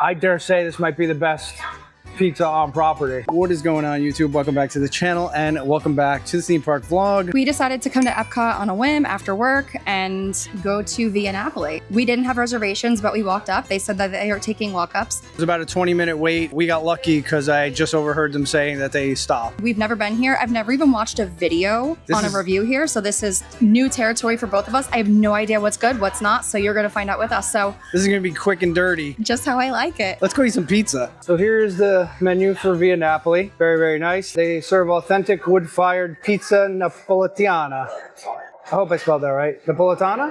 I dare say this might be the best pizza on property. What is going on, YouTube? Welcome back to the channel and welcome back to the theme park vlog. We decided to come to EPCOT on a whim after work and go to Via Napoli. We didn't have reservations, but we walked up. They said that they are taking walk-ups. It was about a 20-minute wait. We got lucky because I just overheard them saying that they stopped. We've never been here. I've never even watched a video on a review here, so this is new territory for both of us. I have no idea what's good, what's not, so you're gonna find out with us. So this is gonna be quick and dirty. Just how I like it. Let's go eat some pizza. So here's the menu for Via Napoli. Very, very nice. They serve authentic wood-fired pizza napolitana. I hope I spelled that right. Napolitana?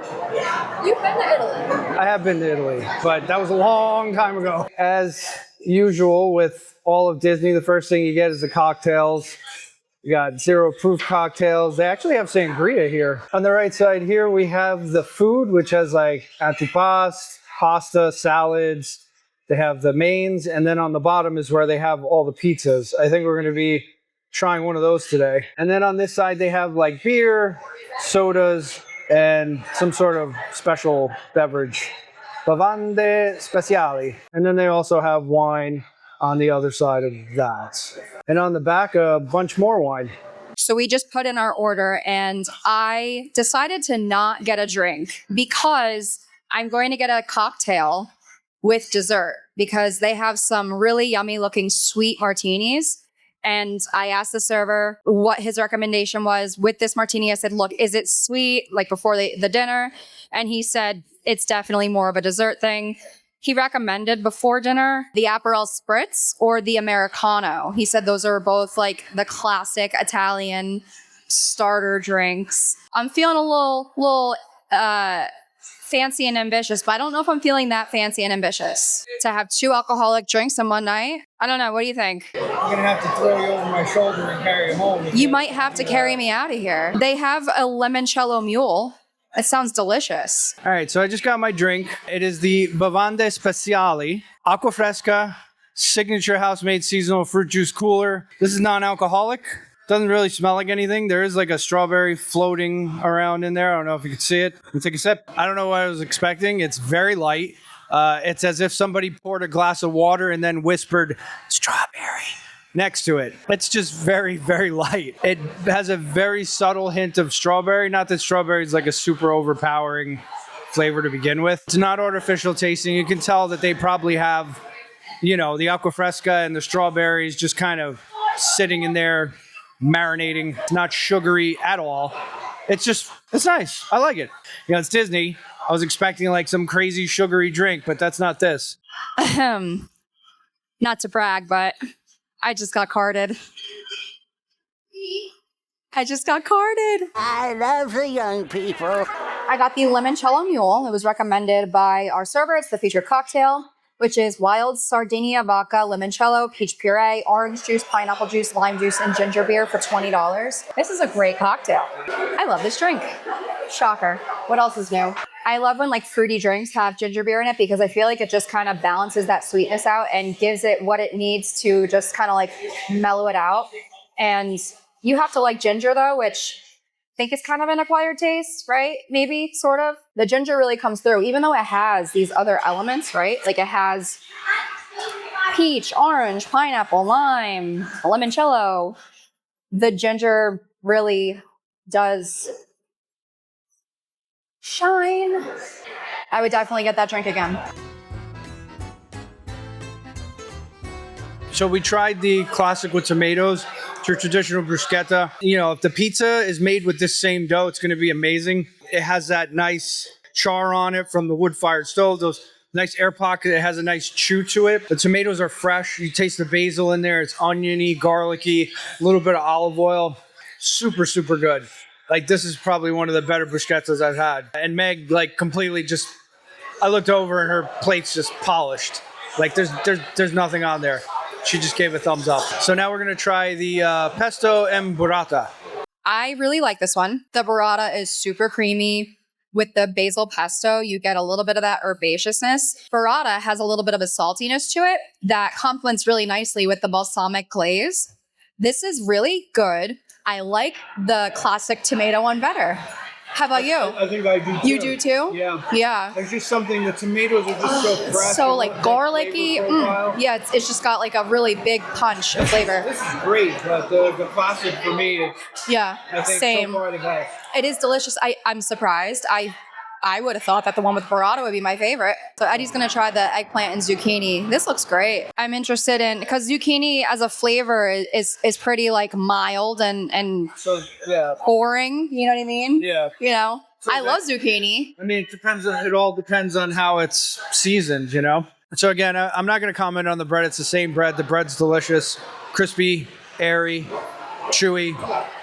You've been to Italy. I have been to Italy, but that was a long time ago. As usual with all of Disney, the first thing you get is the cocktails. You got zero proof cocktails. They actually have sangria here. On the right side here, we have the food, which has like antipasto, pasta, salads. They have the mains, and then on the bottom is where they have all the pizzas. I think we're going to be trying one of those today. And then on this side, they have like beer, sodas, and some sort of special beverage. Bevande speciali. And then they also have wine on the other side of that. And on the back, a bunch more wine. So we just put in our order, and I decided to not get a drink because I'm going to get a cocktail with dessert because they have some really yummy looking sweet martinis. And I asked the server what his recommendation was with this martini. I said, look, is it sweet like before the dinner? And he said, it's definitely more of a dessert thing. He recommended before dinner the Aperol Spritz or the Americano. He said those are both like the classic Italian starter drinks. I'm feeling a little fancy and ambitious, but I don't know if I'm feeling that fancy and ambitious to have 2 alcoholic drinks in one night. I don't know. What do you think? I'm gonna have to throw you over my shoulder and carry you home. You might have to carry me out of here. They have a limoncello mule. It sounds delicious. All right, so I just got my drink. It is the Bevande Speciali Acqua Fresca Signature House-Made Seasonal Fruit Juice Cooler. This is non-alcoholic. Doesn't really smell like anything. There is like a strawberry floating around in there. I don't know if you can see it. Let me take a sip. I don't know what I was expecting. It's very light. It's as if somebody poured a glass of water and then whispered strawberry next to it. It's just very, very light. It has a very subtle hint of strawberry. Not that strawberry is like a super overpowering flavor to begin with. It's not artificial tasting. You can tell that they probably have, you know, the Acqua Fresca and the strawberries just kind of sitting in there marinating. It's not sugary at all. It's nice. I like it. You know, it's Disney. I was expecting like some crazy sugary drink, but that's not this. Not to brag, but I just got carded. I love the young people. I got the limoncello mule. It was recommended by our server. It's the featured cocktail, which is wild Sardinia vodka, limoncello, peach puree, orange juice, pineapple juice, lime juice, and ginger beer for $20. This is a great cocktail. I love this drink. Shocker. What else is new? I love when like fruity drinks have ginger beer in it because I feel like it just kind of balances that sweetness out and gives it what it needs to just kind of like mellow it out. And you have to like ginger though, which I think is kind of an acquired taste, right? Maybe, sort of. The ginger really comes through, even though it has these other elements, right? Like it has peach, orange, pineapple, lime, limoncello. The ginger really does shine. I would definitely get that drink again. So we tried the classic with tomatoes. It's your traditional bruschetta. You know, if the pizza is made with this same dough, it's going to be amazing. It has that nice char on it from the wood-fired stove. Those nice air pocket. It has a nice chew to it. The tomatoes are fresh. You taste the basil in there. It's oniony, garlicky, a little bit of olive oil. Super, super good. Like, this is probably one of the better bruschettas I've had. And Meg, like, completely just, I looked over and her plate's just polished. Like, there's nothing on there. She just gave a thumbs up. So now we're going to try the pesto and burrata. I really like this one. The burrata is super creamy. With the basil pesto, you get a little bit of that herbaceousness. Burrata has a little bit of a saltiness to it that complements really nicely with the balsamic glaze. This is really good. I like the classic tomato one better. How about you? I think I do too. You do too? Yeah. Yeah. There's just something, the tomatoes are just so fresh. So and like that garlicky. flavor profile. Yeah, it's just got like a really big punch of flavor. This is great, but the classic for me is, Yeah, I think, same. so far the best. It is delicious. I'm surprised. I would have thought that the one with burrata would be my favorite. So Eddie's gonna try the eggplant and zucchini. This looks great. I'm interested in, because zucchini as a flavor is pretty like mild and So, yeah. boring. You know what I mean? Yeah. You know, So I love zucchini. I mean, it all depends on how it's seasoned, you know? So again, I'm not going to comment on the bread. It's the same bread. The bread's delicious, crispy, airy, chewy,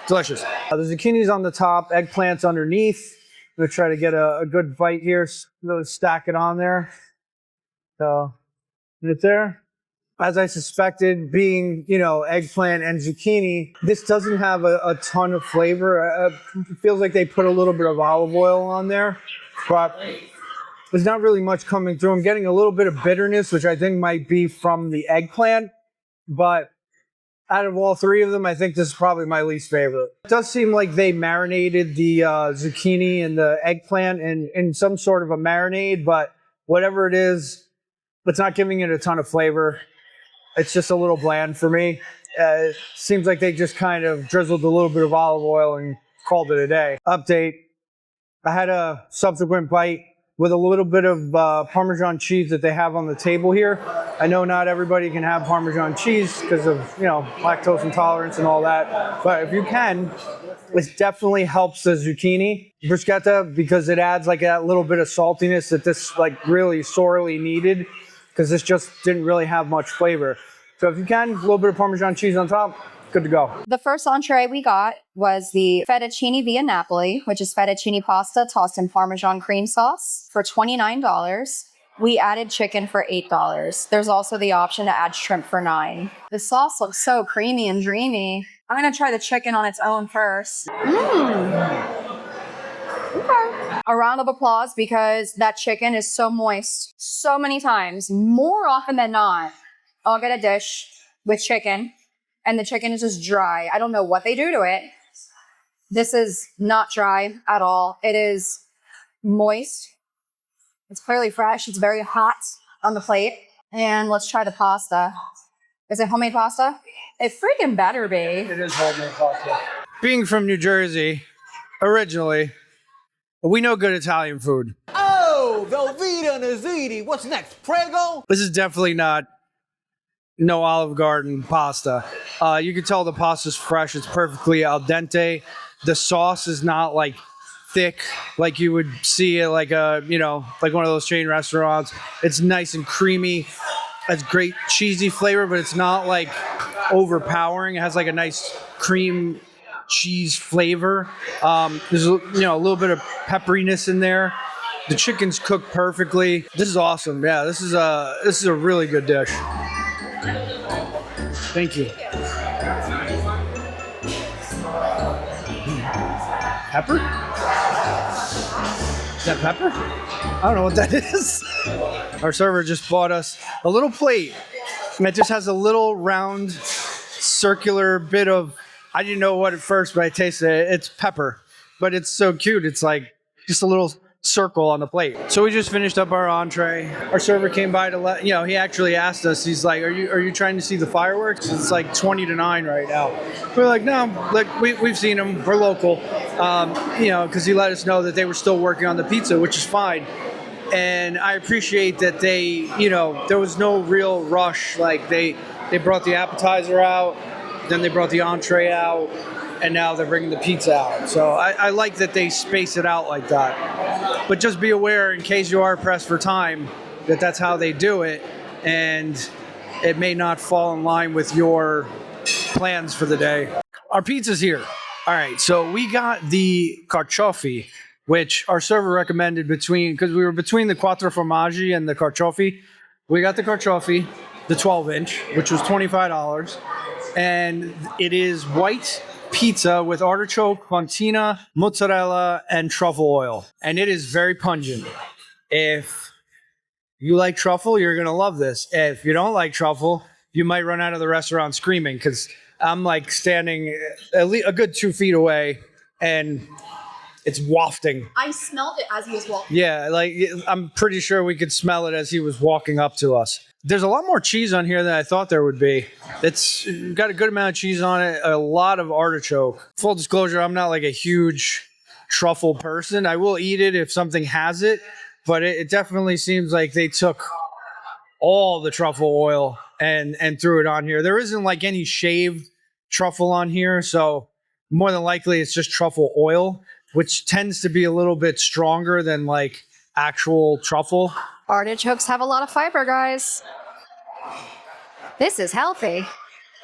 delicious. The zucchini's on the top, eggplant's underneath. I'm gonna try to get a good bite here, really stack it on there. So, it's there. As I suspected, being, eggplant and zucchini, this doesn't have a ton of flavor. It feels like they put a little bit of olive oil on there, but there's not really much coming through. I'm getting a little bit of bitterness, which I think might be from the eggplant, but out of all three of them, I think this is probably my least favorite. It does seem like they marinated the zucchini and the eggplant in some sort of a marinade, but whatever it is, it's not giving it a ton of flavor. It's just a little bland for me. It seems like they just kind of drizzled a little bit of olive oil and called it a day. Update, I had a subsequent bite with a little bit of Parmesan cheese that they have on the table here. I know not everybody can have Parmesan cheese because of, lactose intolerance and all that. But if you can, it definitely helps the zucchini bruschetta because it adds like that little bit of saltiness that this like really sorely needed because this just didn't really have much flavor. So if you can, a little bit of Parmesan cheese on top, good to go. The first entree we got was the fettuccine Via Napoli, which is fettuccine pasta tossed in Parmesan cream sauce for $29. We added chicken for $8. There's also the option to add shrimp for $9. The sauce looks so creamy and dreamy. I'm gonna try the chicken on its own first. Okay. A round of applause because that chicken is so moist so many times. More often than not, I'll get a dish with chicken and the chicken is just dry. I don't know what they do to it. This is not dry at all. It is moist. It's clearly fresh. It's very hot on the plate. And let's try the pasta. Is it homemade pasta? It freaking better be. It is homemade pasta. Being from New Jersey, originally, we know good Italian food. Oh, Velveeta Nazidi. What's next? Prego? This is definitely not no Olive Garden pasta. You can tell the pasta's fresh. It's perfectly al dente. The sauce is not like thick like you would see at like like one of those chain restaurants. It's nice and creamy. It's great cheesy flavor, but it's not like overpowering. It has like a nice cream cheese flavor. There's a little bit of pepperiness in there. The chicken's cooked perfectly. This is awesome. Yeah, this is a really good dish. Thank you. Pepper? Is that pepper? I don't know what that is. Our server just bought us a little plate. And it just has a little round circular bit of, I didn't know what at first, but I tasted it. It's pepper. But it's so cute. It's like just a little circle on the plate. So we just finished up our entree. Our server came by to he actually asked us, he's like, are you trying to see the fireworks? It's like 20 to 9 right now. We're like, no, we've seen them. We're local. Because he let us know that they were still working on the pizza, which is fine. And I appreciate that they, there was no real rush. Like they brought the appetizer out, then they brought the entree out, and now they're bringing the pizza out. So I like that they space it out like that. But just be aware, in case you are pressed for time, that that's how they do it, and it may not fall in line with your plans for the day. Our pizza's here. All right, so we got the carciofi, which our server recommended because we were between the quattro formaggi and the carciofi. We got the carciofi, the 12-inch, which was $25, and it is white pizza with artichoke, fontina, mozzarella, and truffle oil. And it is very pungent. If you like truffle, you're going to love this. If you don't like truffle, you might run out of the restaurant screaming because I'm like standing at least a good 2 feet away and it's wafting. I smelled it as he was walking. Yeah, like I'm pretty sure we could smell it as he was walking up to us. There's a lot more cheese on here than I thought there would be. It's got a good amount of cheese on it, a lot of artichoke. Full disclosure, I'm not like a huge truffle person. I will eat it if something has it, but it definitely seems like they took all the truffle oil and threw it on here. There isn't like any shaved truffle on here, so more than likely it's just truffle oil, which tends to be a little bit stronger than like actual truffle. Artichokes have a lot of fiber, guys. This is healthy.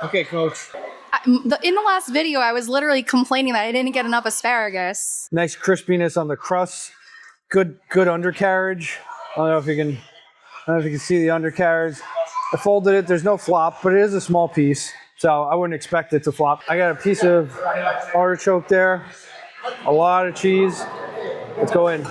Okay, coach. In the last video, I was literally complaining that I didn't get enough asparagus. Nice crispiness on the crust. Good undercarriage. I don't know if you can see the undercarriage. I folded it. There's no flop, but it is a small piece, so I wouldn't expect it to flop. I got a piece of artichoke there. A lot of cheese. Let's go in.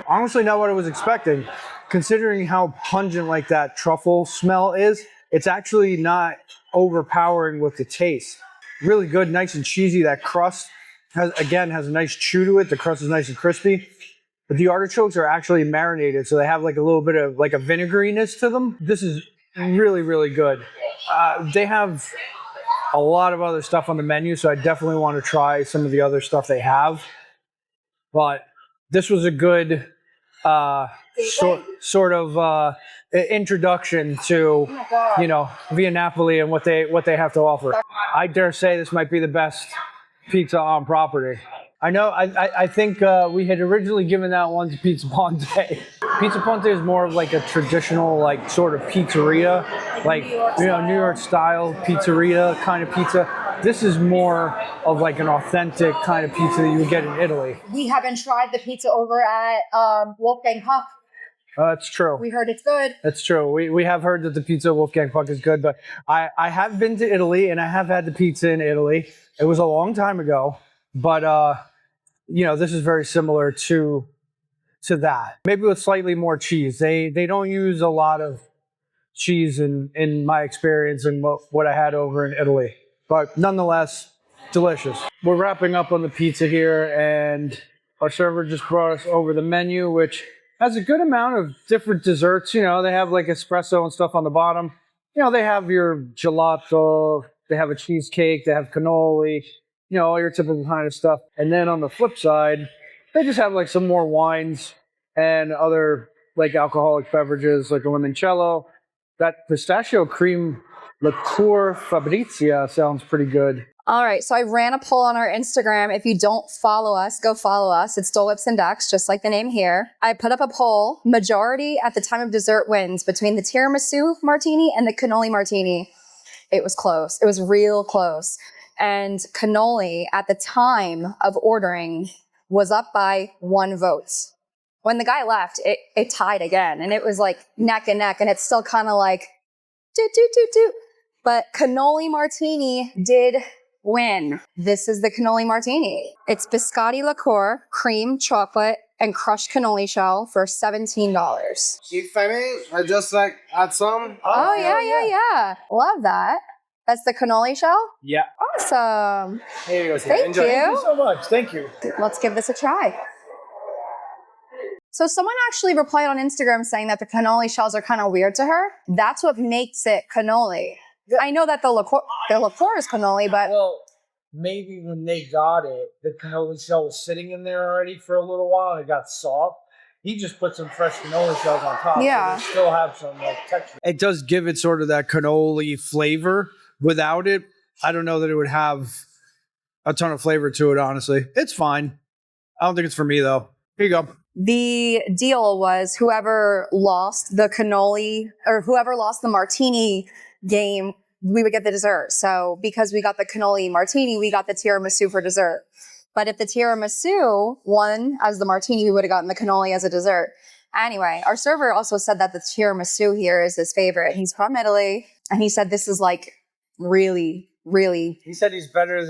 Honestly, not what I was expecting. Considering how pungent like that truffle smell is, it's actually not overpowering with the taste. Really good, nice and cheesy. That crust has a nice chew to it. The crust is nice and crispy. But the artichokes are actually marinated, so they have like a little bit of like a vinegariness to them. This is really, really good. They have a lot of other stuff on the menu, so I definitely want to try some of the other stuff they have. But this was a good sort of introduction to, Via Napoli and what they have to offer. I dare say this might be the best pizza on property. I know. I think we had originally given that one to Pizza Ponte. Pizza Ponte is more of like a traditional, like sort of pizzeria, like New York style pizzeria kind of pizza. This is more of like an authentic kind of pizza that you would get in Italy. We haven't tried the pizza over at Wolfgang Puck. That's true. We heard it's good. That's true. We have heard that the pizza at Wolfgang Puck is good, but I have been to Italy and I have had the pizza in Italy. It was a long time ago, but this is very similar to that. Maybe with slightly more cheese. They don't use a lot of cheese in my experience and what I had over in Italy. But nonetheless, delicious. We're wrapping up on the pizza here, and our server just brought us over the menu, which has a good amount of different desserts. They have like espresso and stuff on the bottom. They have your gelato, they have a cheesecake, they have cannoli, all your typical kind of stuff. And then on the flip side, they just have like some more wines and other like alcoholic beverages, like a limoncello. That pistachio cream liqueur Fabrizia sounds pretty good. All right, so I ran a poll on our Instagram. If you don't follow us, go follow us. It's Dole Whips and Ducks, just like the name here. I put up a poll. Majority at the time of dessert wins between the tiramisu martini and the cannoli martini. It was close. It was real close. And cannoli at the time of ordering was up by 1 vote. When the guy left, it tied again, and it was like neck and neck, and it's still kind of like doot, doot, doot, doot. But cannoli martini did win. This is the cannoli martini. It's biscotti liqueur, cream, chocolate, and crushed cannoli shell for $17. If I may, I just like add some. Oh, yeah. Love that. That's the cannoli shell? Yeah. Awesome. Here you go. Thank you. Thank you so much. Thank you. Let's give this a try. So someone actually replied on Instagram saying that the cannoli shells are kind of weird to her. That's what makes it cannoli. Yeah. I know that the liqueur is cannoli, but... Well, maybe when they got it, the cannoli shell was sitting in there already for a little while and it got soft. He just put some fresh cannoli shells on top. Yeah. So they still have some texture. It does give it sort of that cannoli flavor. Without it, I don't know that it would have a ton of flavor to it, honestly. It's fine. I don't think it's for me, though. Here you go. The deal was whoever lost the cannoli or whoever lost the martini game, we would get the dessert. So because we got the cannoli martini, we got the tiramisu for dessert. But if the tiramisu won as the martini, we would have gotten the cannoli as a dessert. Anyway, our server also said that the tiramisu here is his favorite. He's from Italy, and he said this is like really, really... He said this is better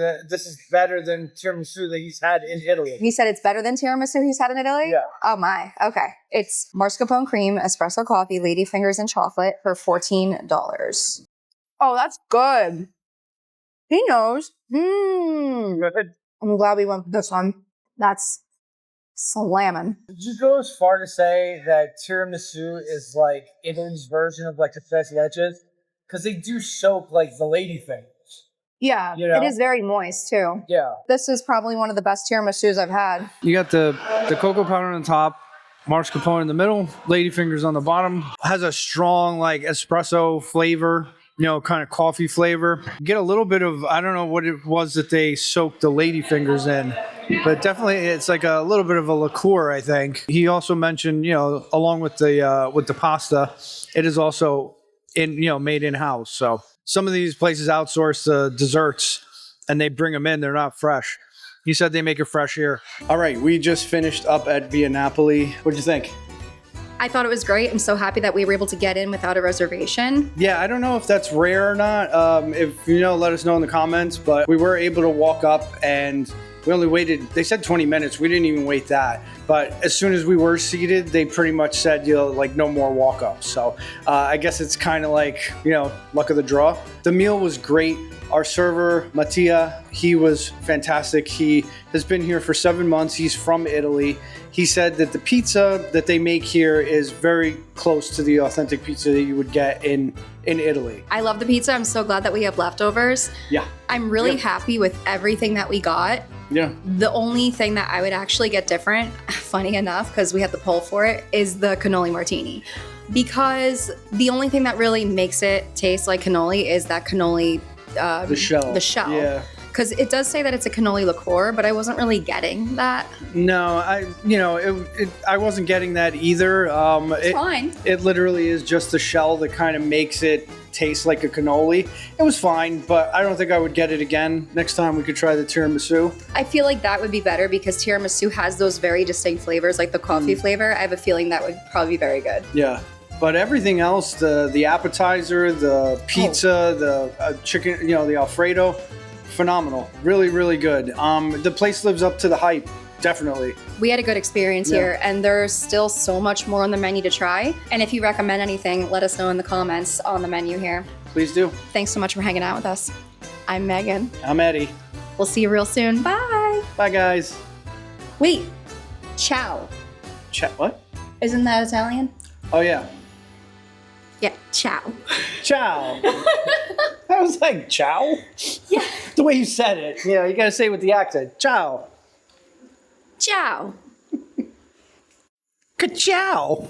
than tiramisu that he's had in Italy. He said it's better than tiramisu he's had in Italy? Yeah. Oh my, okay. It's mascarpone cream, espresso coffee, ladyfingers, and chocolate for $14. Oh, that's good. He knows. Good. I'm glad we went with this one. That's Slamming. Would you go as far to say that tiramisu is like Italy's version of like the tres leches? Because they do soak like the lady fingers. Yeah, You know? it is very moist too. Yeah. This is probably one of the best tiramisus I've had. You got the cocoa powder on the top, mascarpone in the middle, ladyfingers on the bottom. Has a strong like espresso flavor, you know, kind of coffee flavor. Get a little bit of, I don't know what it was that they soaked the ladyfingers in, but definitely it's like a little bit of a liqueur, I think. He also mentioned, you know, along with the pasta, it is also made in-house. So some of these places outsource the desserts and they bring them in. They're not fresh. He said they make it fresh here. All right, we just finished up at Via Napoli. What'd you think? I thought it was great. I'm so happy that we were able to get in without a reservation. Yeah, I don't know if that's rare or not. If you know, let us know in the comments. But we were able to walk up and we only waited, they said 20 minutes. We didn't even wait that. But as soon as we were seated, they pretty much said, like no more walk ups. So I guess it's kind of like, luck of the draw. The meal was great. Our server, Mattia, he was fantastic. He has been here for 7 months. He's from Italy. He said that the pizza that they make here is very close to the authentic pizza that you would get in Italy. I love the pizza. I'm so glad that we have leftovers. Yeah. I'm really happy with everything that we got. Yeah. The only thing that I would actually get different, funny enough, because we had the poll for it, is the cannoli martini. Because the only thing that really makes it taste like cannoli is that cannoli the shell. The shell. Yeah. Because it does say that it's a cannoli liqueur, but I wasn't really getting that. No, I wasn't getting that either. It's fine. It literally is just the shell that kind of makes it taste like a cannoli. It was fine, but I don't think I would get it again. Next time we could try the tiramisu. I feel like that would be better because tiramisu has those very distinct flavors, like the coffee flavor. I have a feeling that would probably be very good. Yeah. But everything else, the appetizer, the pizza, the chicken, the Alfredo, phenomenal. Really, really good. The place lives up to the hype, definitely. We had a good experience here, and there's still so much more on the menu to try. And if you recommend anything, let us know in the comments on the menu here. Please do. Thanks so much for hanging out with us. I'm Megan. I'm Eddie. We'll see you real soon. Bye. Bye, guys. Wait. Ciao. What? Isn't that Italian? Oh, yeah. Yeah, ciao. Ciao. I was like, ciao? Yeah. The way you said it. Yeah, you gotta say it with the accent. Ciao. Ciao. Ka-ciao.